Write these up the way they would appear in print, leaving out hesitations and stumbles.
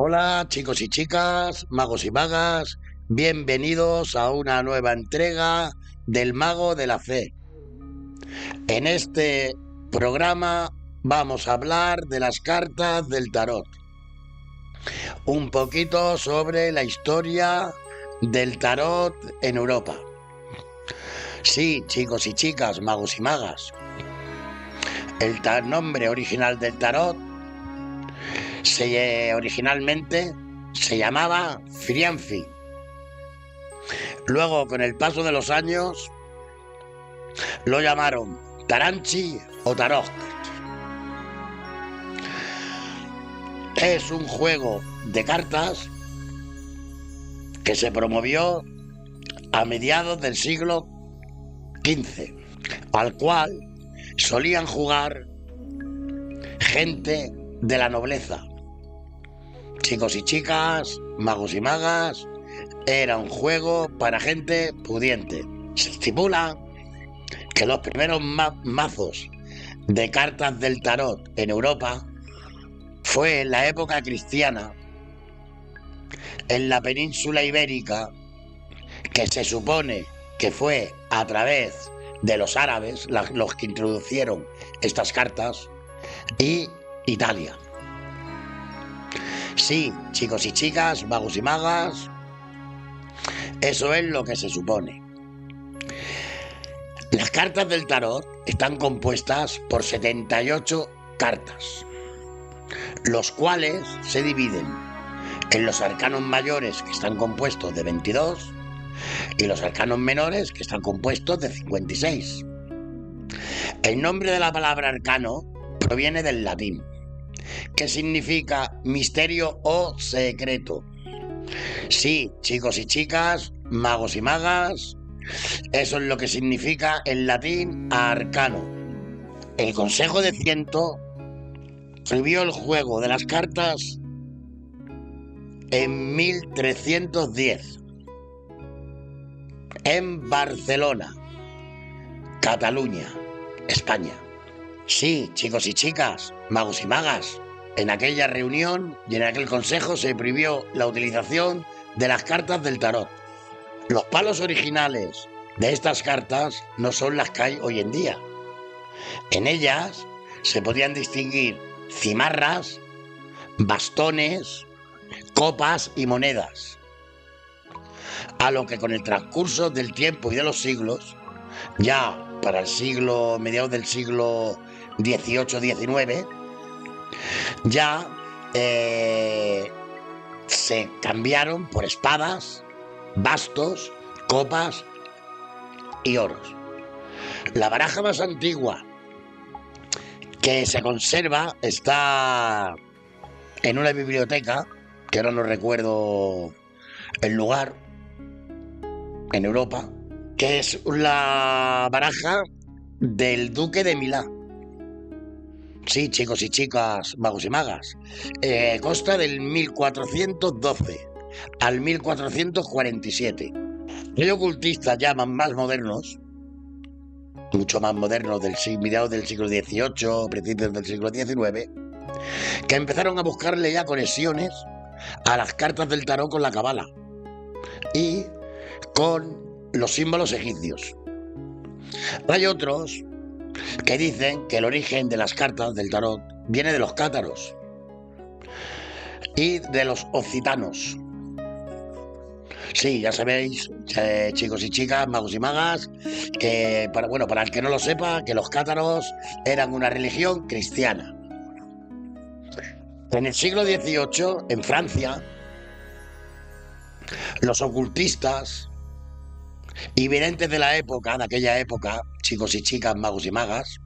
Hola chicos y chicas, magos y magas, bienvenidos a una nueva entrega del Mago de la Fe. En este programa vamos a hablar de las cartas del tarot, un poquito sobre la historia del tarot en Europa. Sí, chicos y chicas, magos y magas, el nombre original del tarot originalmente se llamaba Frianfi. Luego, con el paso de los años, lo llamaron Taranchi o Tarot. Es un juego de cartas que se promovió a mediados del siglo XV, al cual solían jugar gente de la nobleza. Chicos y chicas, magos y magas, era un juego para gente pudiente. Se estipula que los primeros mazos de cartas del tarot en Europa fue en la época cristiana, en la península ibérica, que se supone que fue a través de los árabes los que introdujeron estas cartas, y Italia. Sí, chicos y chicas, magos y magas, eso es lo que se supone. Las cartas del tarot están compuestas por 78 cartas, los cuales se dividen en los arcanos mayores, que están compuestos de 22, y los arcanos menores, que están compuestos de 56. El nombre de la palabra arcano proviene del latín, que significa misterio o secreto. Sí, chicos y chicas, magos y magas, eso es lo que significa en latín arcano. El Consejo de Ciento prohibió el juego de las cartas en 1310 en Barcelona, Cataluña, España. Sí, chicos y chicas, magos y magas, en aquella reunión y en aquel consejo se prohibió la utilización de las cartas del tarot. Los palos originales de estas cartas no son las que hay hoy en día. En ellas se podían distinguir cimarras, bastones, copas y monedas. A lo que con el transcurso del tiempo y de los siglos, ya para el siglo, mediados del siglo XVIII-XIX, ya se cambiaron por espadas, bastos, copas y oros. La baraja más antigua que se conserva está en una biblioteca, que ahora no recuerdo el lugar, en Europa, que es la baraja del duque de Milán. Sí, chicos y chicas, magos y magas, consta del 1412 al 1447. Hay ocultistas ya más modernos, mucho más modernos, mediados del siglo XVIII, principios del siglo XIX, que empezaron a buscarle ya conexiones a las cartas del tarot con la cabala y con los símbolos egipcios. Hay otros que dicen que el origen de las cartas del tarot viene de los cátaros y de los occitanos. Sí, ya sabéis, chicos y chicas, magos y magas, que para el que no lo sepa, que los cátaros eran una religión cristiana. En el siglo XVIII, en Francia, los ocultistas y videntes de aquella época, chicos y chicas, magos y magas,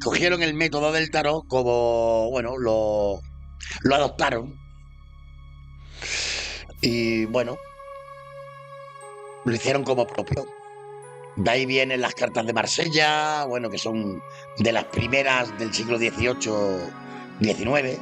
cogieron el método del tarot como, lo adoptaron. Y bueno, lo hicieron como propio. De ahí vienen las cartas de Marsella, que son de las primeras del siglo XVIII-XIX.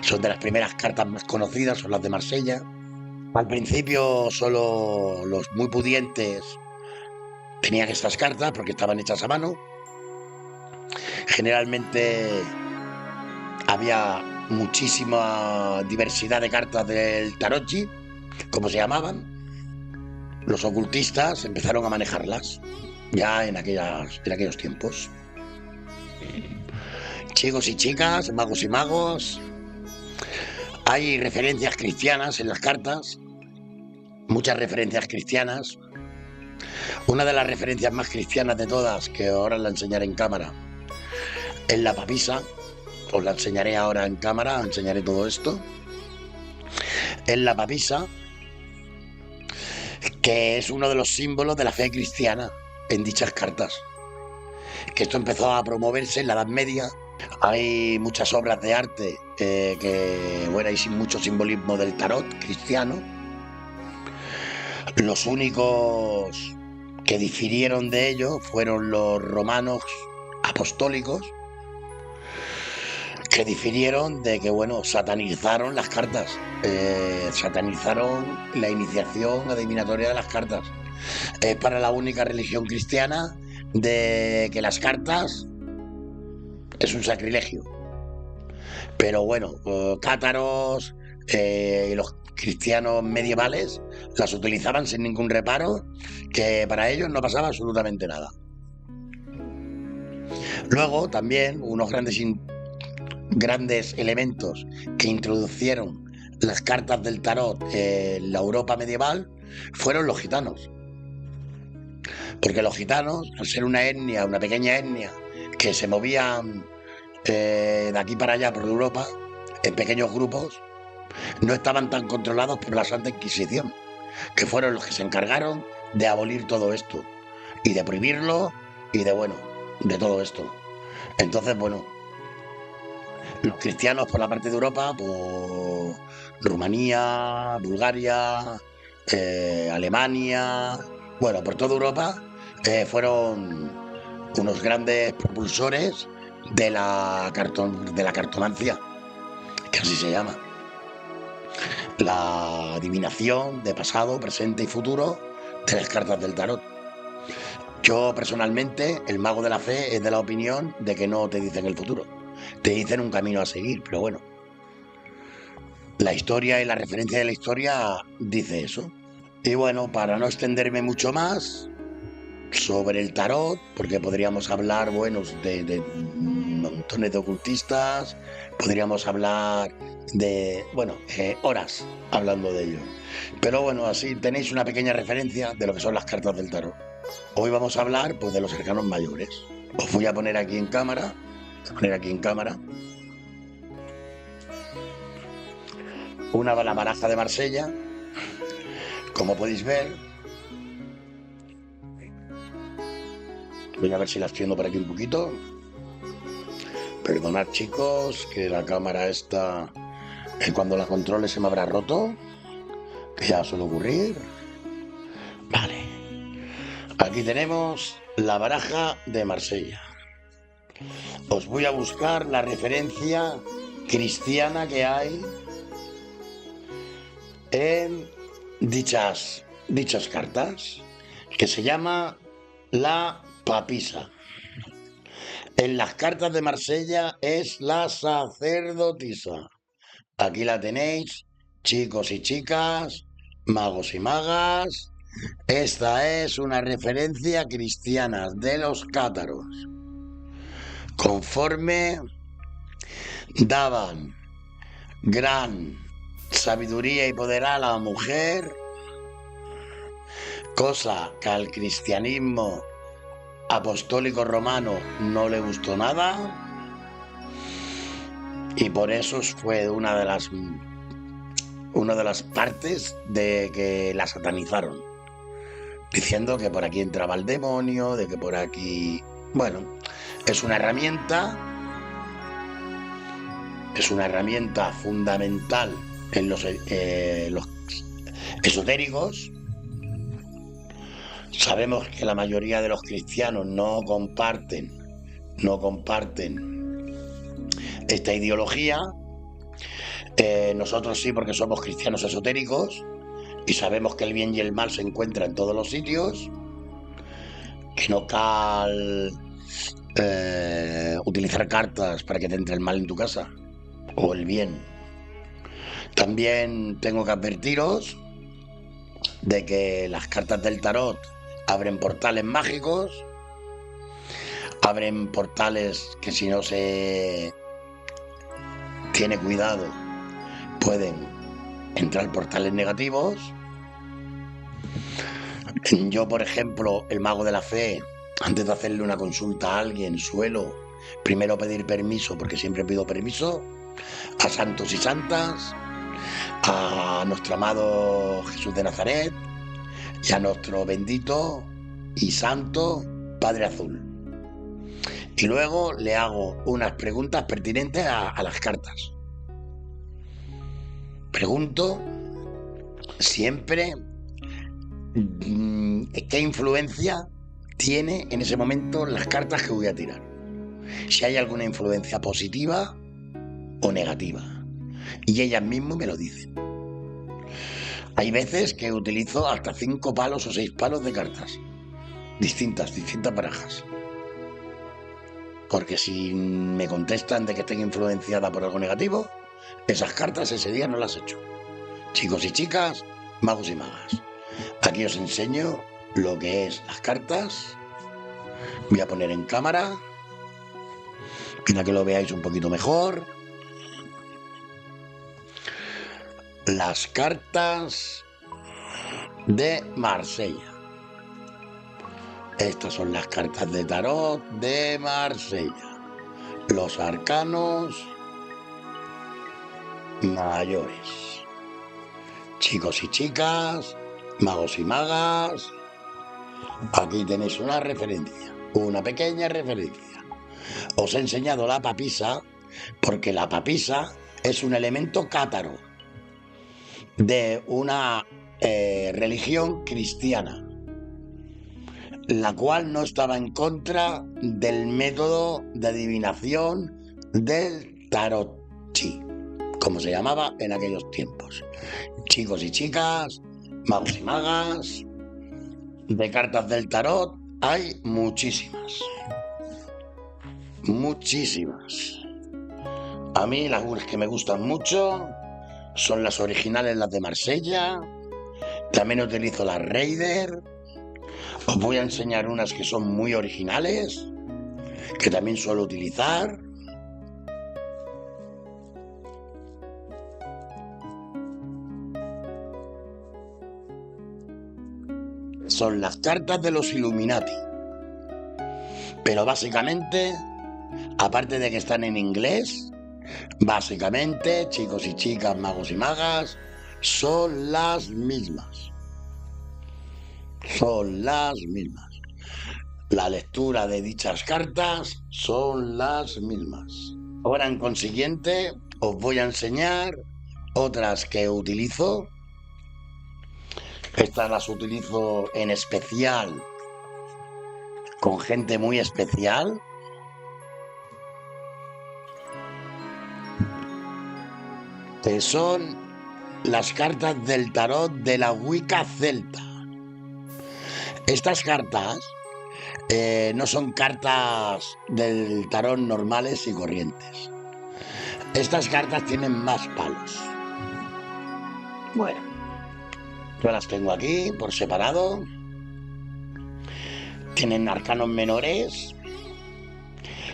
Son de las primeras cartas más conocidas, son las de Marsella. Al principio solo los muy pudientes tenían estas cartas porque estaban hechas a mano. Generalmente había muchísima diversidad de cartas del Tarotji, como se llamaban. Los ocultistas empezaron a manejarlas ya en aquellos tiempos. Chicos y chicas, magos y magos, hay referencias cristianas en las cartas, muchas referencias cristianas. Una de las referencias más cristianas de todas, que ahora la enseñaré en cámara, es la papisa. Os la enseñaré ahora en cámara, enseñaré todo esto. Es la papisa, que es uno de los símbolos de la fe cristiana en dichas cartas. Que esto empezó a promoverse en la Edad Media. Hay muchas obras de arte bueno, hay mucho simbolismo del tarot cristiano. Los únicos que difirieron de ello fueron los romanos apostólicos, que difirieron de que, bueno, satanizaron las cartas, satanizaron la iniciación adivinatoria de las cartas. Es para la única religión cristiana de que las cartas es un sacrilegio. Pero bueno, cátaros y los cristianos medievales las utilizaban sin ningún reparo, que para ellos no pasaba absolutamente nada. Luego también unos grandes elementos que introducieron las cartas del tarot en la Europa medieval fueron los gitanos. Porque los gitanos, al ser una pequeña etnia, que se movían de aquí para allá por Europa en pequeños grupos, no estaban tan controlados por la Santa Inquisición, que fueron los que se encargaron de abolir todo esto y de prohibirlo y de todo esto. Entonces, bueno, los cristianos por la parte de Europa, por Rumanía, Bulgaria, Alemania, bueno, por toda Europa, fueron unos grandes propulsores de la cartomancia, que así se llama. La adivinación de pasado, presente y futuro de las cartas del tarot. Yo personalmente, el mago de la fe, es de la opinión de que no te dicen el futuro, te dicen un camino a seguir, pero bueno, la historia y la referencia de la historia dice eso. Y bueno, para no extenderme mucho más sobre el tarot, porque podríamos hablar, bueno, de montones de ocultistas, podríamos hablar de, horas hablando de ello. Pero bueno, así tenéis una pequeña referencia de lo que son las cartas del tarot. Hoy vamos a hablar, pues, de los arcanos mayores. Os voy a poner aquí en cámara, la baraja de Marsella, como podéis ver. Voy a ver si la extiendo por aquí un poquito. Perdonad, chicos, que la cámara está... cuando la controle se me habrá roto, que ya suele ocurrir. Vale. Aquí tenemos la baraja de Marsella. Os voy a buscar la referencia cristiana que hay en dichas cartas, que se llama la papisa. En las cartas de Marsella es la sacerdotisa. Aquí la tenéis, chicos y chicas, magos y magas. Esta es una referencia cristiana de los cátaros. Conforme daban gran sabiduría y poder a la mujer, cosa que al cristianismo apostólico romano no le gustó nada, y por eso fue una de las partes de que la satanizaron, diciendo que por aquí entraba el demonio, de que por aquí... Bueno, es una herramienta fundamental en los esotéricos. Sabemos que la mayoría de los cristianos no comparten esta ideología. Nosotros sí, porque somos cristianos esotéricos y sabemos que el bien y el mal se encuentran en todos los sitios, que no cal utilizar cartas para que te entre el mal en tu casa. o el bien. También tengo que advertiros de que las cartas del tarot abren portales mágicos, abren portales que si no se tiene cuidado pueden entrar portales negativos. Yo, por ejemplo, el mago de la fe, antes de hacerle una consulta a alguien, suelo primero pedir permiso, porque siempre pido permiso, a santos y santas, a nuestro amado Jesús de Nazaret y a nuestro bendito y santo Padre Azul. Y luego le hago unas preguntas pertinentes a las cartas. Pregunto siempre qué influencia tiene en ese momento las cartas que voy a tirar. Si hay alguna influencia positiva o negativa. Y ellas mismas me lo dicen. Hay veces que utilizo hasta 5 palos o 6 palos de cartas. Distintas barajas. Porque si me contestan de que estén influenciadas por algo negativo, esas cartas ese día no las he hecho. Chicos y chicas, magos y magas. Aquí os enseño lo que es las cartas. Voy a poner en cámara para que lo veáis un poquito mejor. Las cartas de Marsella. Estas son las cartas de tarot de Marsella. Los arcanos mayores. Chicos y chicas, magos y magas, aquí tenéis una referencia, una pequeña referencia. Os he enseñado la papisa porque la papisa es un elemento cátaro de una religión cristiana, la cual no estaba en contra del método de adivinación del tarotchi, como se llamaba en aquellos tiempos. Chicos y chicas, magos y magas, de cartas del tarot hay muchísimas. Muchísimas. A mí las que me gustan mucho son las originales, las de Marsella. También utilizo las Raider. Os voy a enseñar unas que son muy originales, que también suelo utilizar. Son las cartas de los Illuminati. Pero básicamente, aparte de que están en inglés, básicamente, chicos y chicas, magos y magas, son las mismas. Son las mismas. La lectura de dichas cartas son las mismas. Ahora, en consiguiente, os voy a enseñar otras que utilizo. Estas las utilizo en especial con gente muy especial. Que son las cartas del tarot de la Wicca celta. Estas cartas no son cartas del tarot normales y corrientes. Estas cartas tienen más palos. Bueno, yo las tengo aquí por separado. Tienen arcanos menores.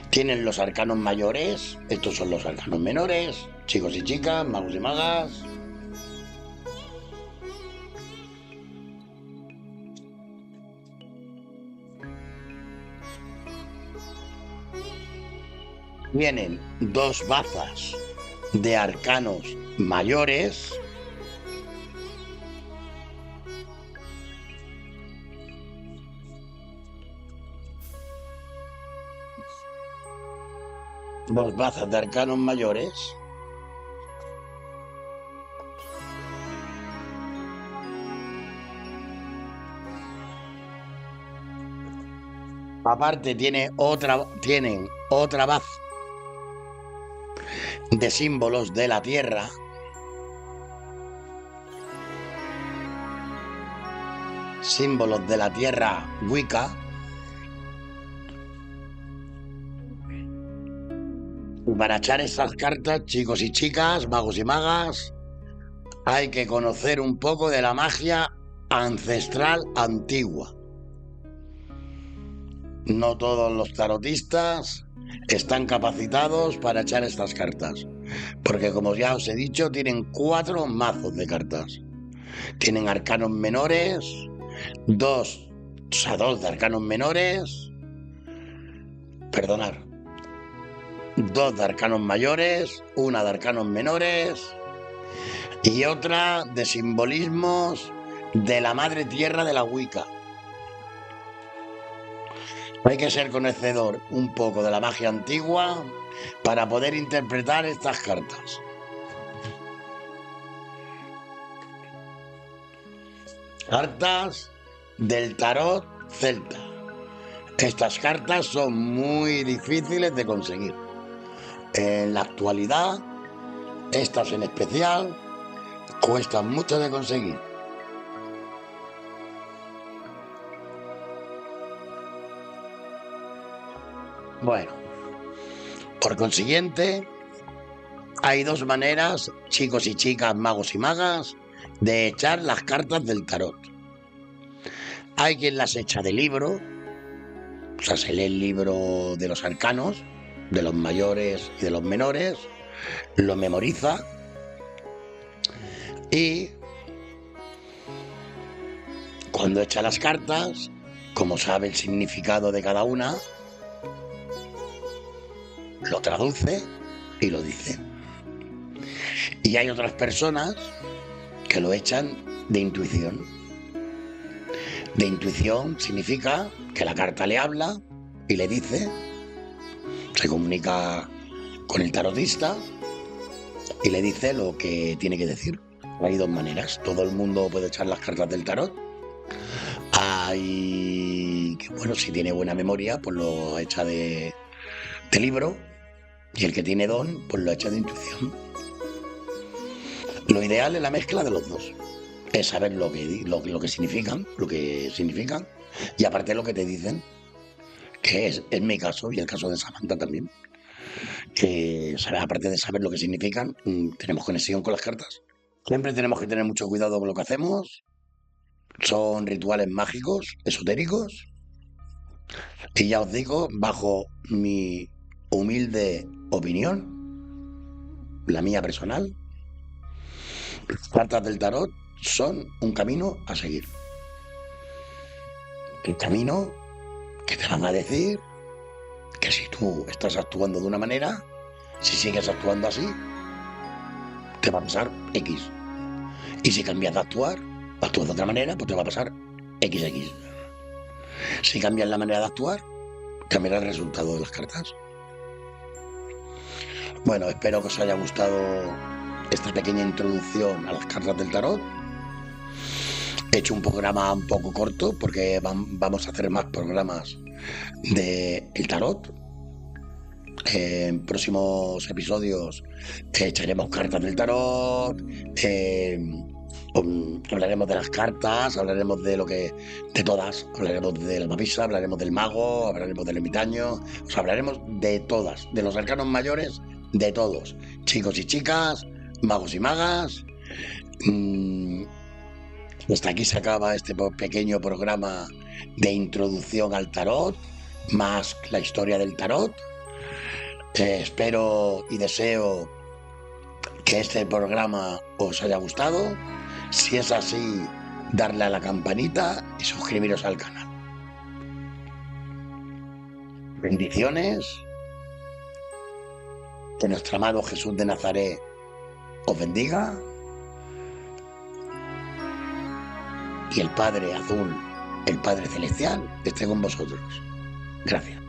Tienen los arcanos mayores. Estos son los arcanos menores. Chicos y chicas, magos y magas. Vienen 2 bazas de arcanos mayores. Dos bazas de arcanos mayores. Aparte tienen otra baza de símbolos de la tierra. Símbolos de la tierra Wicca. para echar estas cartas, chicos y chicas, magos y magas, hay que conocer un poco de la magia ancestral antigua. No todos los tarotistas están capacitados para echar estas cartas, porque como ya os he dicho, tienen 4 mazos de cartas. Tienen arcanos menores, 2 de arcanos menores, perdonad, 2 de arcanos mayores, 1 de arcanos menores y otra de simbolismos de la madre tierra de la Wicca. Hay que ser conocedor un poco de la magia antigua para poder interpretar estas cartas. Cartas del tarot celta. Estas cartas son muy difíciles de conseguir. En la actualidad, estas en especial, cuestan mucho de conseguir. Bueno, por consiguiente, hay 2 maneras, chicos y chicas, magos y magas, de echar las cartas del tarot. Hay quien las echa de libro, o sea, se lee el libro de los arcanos, de los mayores y de los menores, lo memoriza y cuando echa las cartas, como sabe el significado de cada una, lo traduce y lo dice. Y hay otras personas que lo echan de intuición. De intuición significa que la carta le habla y le dice, se comunica con el tarotista y le dice lo que tiene que decir. Hay 2 maneras. Todo el mundo puede echar las cartas del tarot. Hay que, bueno, si tiene buena memoria, pues lo echa de libro. Y el que tiene don, pues lo echa de intuición. Lo ideal es la mezcla de los 2. Es saber lo que significan, y aparte lo que te dicen, que es mi caso y el caso de Samantha también. Que aparte de saber lo que significan, tenemos conexión con las cartas. Siempre tenemos que tener mucho cuidado con lo que hacemos. Son rituales mágicos, esotéricos. Y ya os digo, bajo mi humilde opinión, la mía personal, las cartas del tarot son un camino a seguir. El camino que te van a decir que si tú estás actuando de una manera, si sigues actuando así, te va a pasar X. Y si cambias de actúas de otra manera, pues te va a pasar XX. Si cambias la manera de actuar, cambiará el resultado de las cartas. Bueno, espero que os haya gustado esta pequeña introducción a las cartas del tarot. He hecho un programa un poco corto porque vamos a hacer más programas del tarot. En próximos episodios echaremos cartas del tarot, hablaremos de las cartas, hablaremos de todas, hablaremos del mapisa, hablaremos del mago, hablaremos del ermitaño, hablaremos de todas, de los arcanos mayores, de todos, chicos y chicas, magos y magas. Hasta aquí se acaba este pequeño programa de introducción al tarot, más la historia del tarot. Espero y deseo que este programa os haya gustado. Si es así, darle a la campanita y suscribiros al canal. Bendiciones. Que nuestro amado Jesús de Nazaret os bendiga. Y el Padre Azul, el Padre Celestial, esté con vosotros. Gracias.